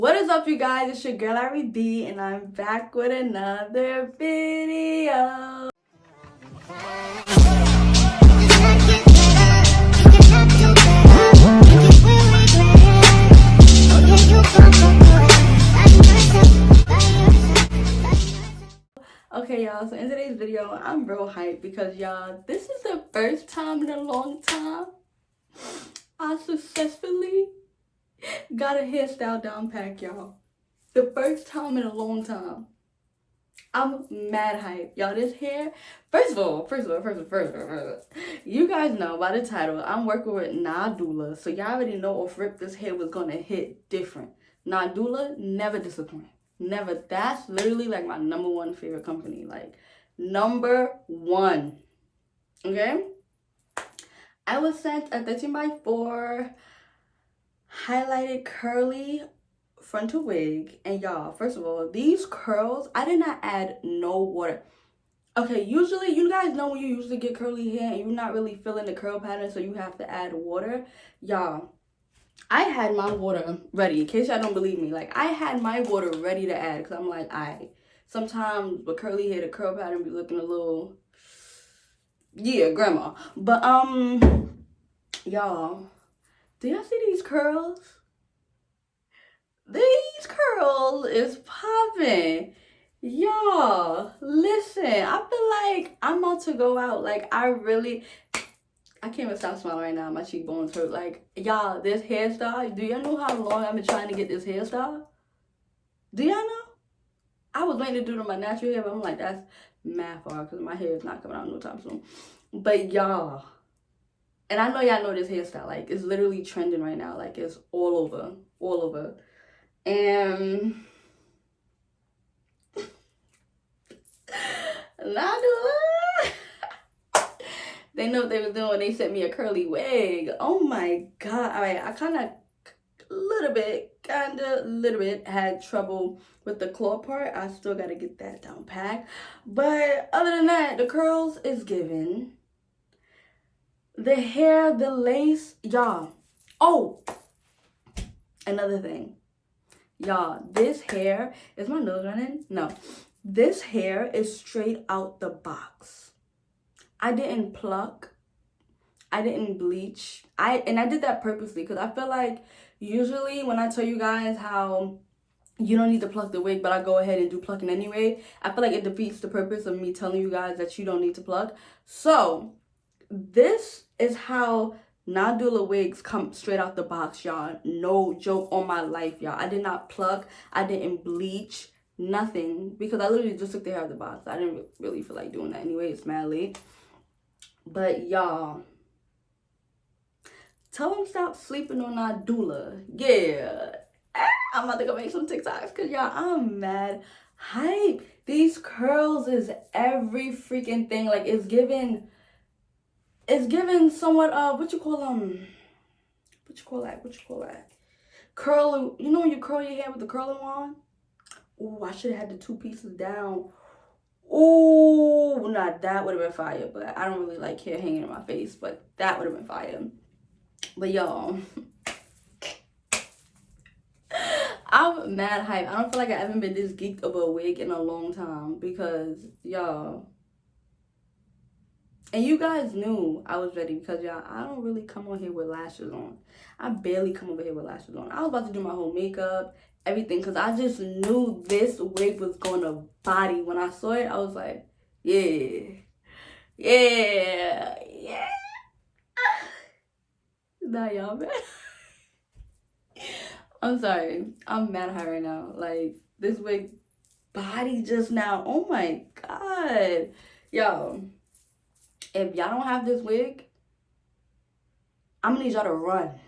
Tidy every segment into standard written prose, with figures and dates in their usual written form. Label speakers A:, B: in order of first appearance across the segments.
A: What is up, you guys? It's your girl ARIE, and I'm back with another video. Okay, y'all, so in today's video, I'm real hyped because, y'all, this is the first time in a long time I successfully got a hairstyle down pack, y'all. The first time in a long time. I'm mad hype. Y'all, this hair, first of all, you guys know by the title, I'm working with Nadula. So y'all already know off rip this hair was gonna hit different. Nadula never disappoint. Never. That's literally like my #1 favorite company. Like, #1. Okay? I was sent a 13x4 highlighted curly frontal wig, and y'all, first of all, these curls, I did not add no water. Okay, usually, you guys know when you usually get curly hair and you're not really feeling the curl pattern, so you have to add water. Y'all, I had my water ready. In case y'all don't believe me, like, I had my water ready to add, because I'm like, sometimes with curly hair, the curl pattern be looking a little, yeah, grandma. But y'all, do y'all see these curls? These curls is popping. Y'all, listen, I feel like I'm about to go out. Like, I can't even stop smiling right now. My cheekbones hurt. Like, y'all, this hairstyle, do y'all know how long I've been trying to get this hairstyle? Do y'all know? I was waiting to do it on my natural hair, but I'm like, that's mad far because my hair is not coming out no time soon. But y'all, and I know y'all know this hairstyle. Like, it's literally trending right now. Like, it's all over. And Nadula, they know what they were doing when they sent me a curly wig. Oh my god. All right, I kind of little bit had trouble with the claw part. I still got to get that down pat. But other than that, the curls is given. The hair, the lace, y'all. Oh, another thing. Y'all, this hair, is my nose running? No. This hair is straight out the box. I didn't pluck. I didn't bleach. I did that purposely because I feel like usually when I tell you guys how you don't need to pluck the wig, but I go ahead and do plucking anyway, I feel like it defeats the purpose of me telling you guys that you don't need to pluck. So this is how Nadula wigs come straight out the box, y'all. No joke on my life, y'all. I did not pluck. I didn't bleach. Nothing. Because I literally just took the hair out of the box. I didn't really feel like doing that anyway. It's mad late. But, y'all, tell them stop sleeping on Nadula. Yeah. I'm about to go make some TikToks because, y'all, I'm mad hype. These curls is every freaking thing. Like, it's given somewhat of, what you call that? Curl, you know when you curl your hair with the curling wand? Ooh, I should have had the 2 pieces down. Ooh, nah, that would have been fire, but I don't really like hair hanging in my face, but that would have been fire. But y'all, I'm mad hype. I don't feel like I haven't been this geeked over a wig in a long time because, y'all, and you guys knew I was ready because, y'all, I don't really come on here with lashes on. I barely come over here with lashes on. I was about to do my whole makeup, everything, because I just knew this wig was going to body. When I saw it, I was like, yeah. Nah, y'all, man. I'm sorry. I'm mad at her right now. Like, this wig body just now. Oh, my God. Y'all. If y'all don't have this wig, I'm gonna need y'all to run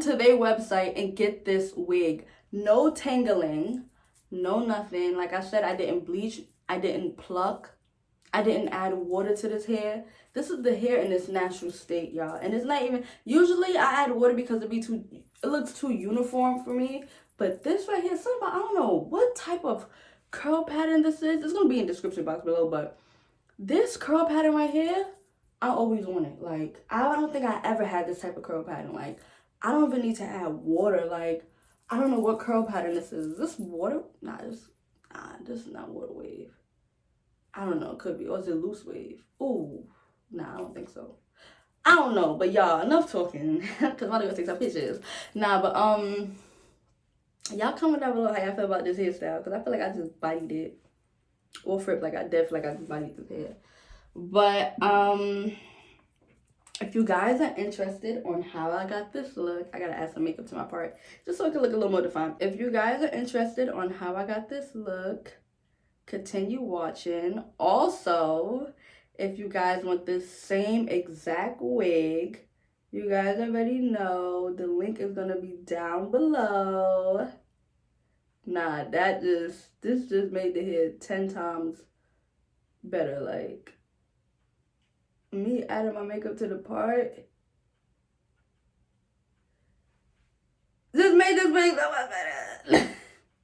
A: to their website and get this wig. No tangling, no nothing. Like I said, I didn't bleach, I didn't pluck, I didn't add water to this hair. This is the hair in its natural state, y'all. And it's not even, usually I add water because it looks too uniform for me. But this right here, I don't know what type of curl pattern this is. It's gonna be in the description box below, but this curl pattern right here, I always want it. Like, I don't think I ever had this type of curl pattern. Like, I don't even need to add water. Like, I don't know what curl pattern this is. Is this water? Nah, this is not water wave. I don't know, it could be. Or is it loose wave? Ooh, nah, I don't think so. I don't know, but y'all, enough talking. Cause I'm about to go take some pictures. Nah, but y'all comment down below how y'all feel about this hairstyle. Cause I feel like I just bodied it. Or flip, like I did feel like I just bodied this hair. But if you guys are interested on how I got this look, I gotta add some makeup to my part just so it can look a little more defined. If you guys are interested on how I got this look, continue watching. Also, if you guys want this same exact wig, you guys already know the link is gonna be down below. Nah, this just made the hair 10 times better. Like, me adding my makeup to the part just made this wig so much better.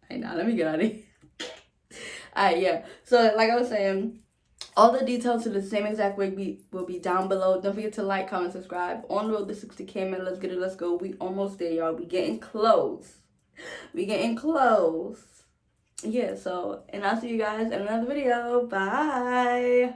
A: Hey, nah, let me get out of here. Alright, yeah. So, like I was saying, all the details to the same exact wig will be down below. Don't forget to like, comment, subscribe. On the road to 60K, man. Let's get it. Let's go. We almost there, y'all. We getting close. We getting close. Yeah, so, and I'll see you guys in another video. Bye.